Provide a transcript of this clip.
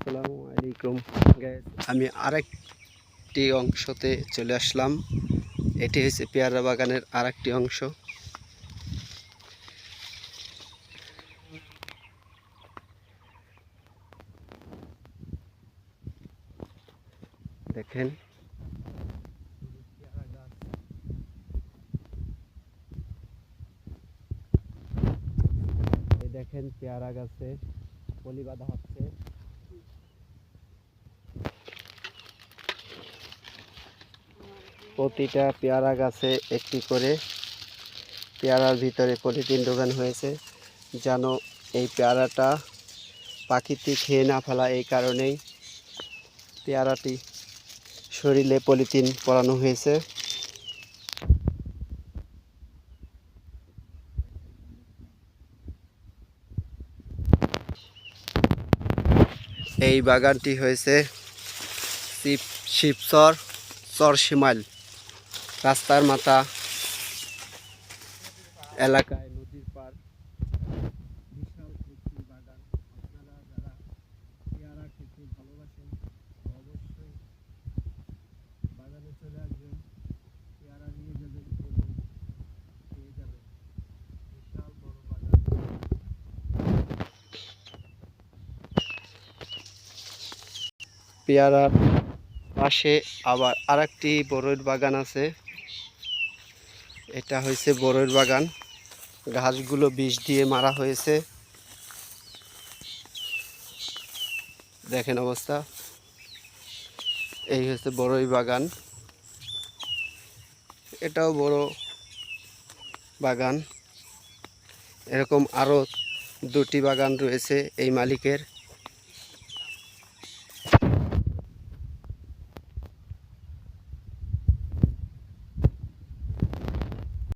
আসসালামু আলাইকুম গাইস, আমি আরেকটি অংশতে চলে আসলাম। এটি হচ্ছে পেয়ারা বাগানের আরেকটি অংশ। দেখেন এই দেখেন পেয়ারা গাছে পলি বাঁধা হচ্ছে। প্রতিটা পেয়ারা গাছে একটি করে পেয়ারার ভিতরে পলিথিন ঢোকানো হয়েছে, যেন এই পেয়ারাটা পাখিতে খেয়ে না ফেলা। এই কারণেই পেয়ারাটি শরীরে পলিথিন পরানো হয়েছে। এই বাগানটি হয়েছে শিবচর চরশিমাইল রাস্তার মাথা এলাকায়, নদীর পার। বিশাল একটি বাগান। আপনারা যারা পেয়ারা খেতে ভালোবাসেন অবশ্যই বাগানে চলে আসবেন, পেয়ারা নিয়ে যাবেন এবং পেয়ে যাবেন। বিশাল বড় বাগান। পেয়ারার পাশে আবার আরেকটি বড়ইর বাগান আছে। এটা হয়েছে বড়ইর বাগান। ঘাসগুলো বিষ দিয়ে মারা হয়েছে। দেখেন অবস্থা। এই হচ্ছে বড়ই বাগান। এটাও বড় বাগান। এরকম আরও দুটি বাগান রয়েছে এই মালিকের।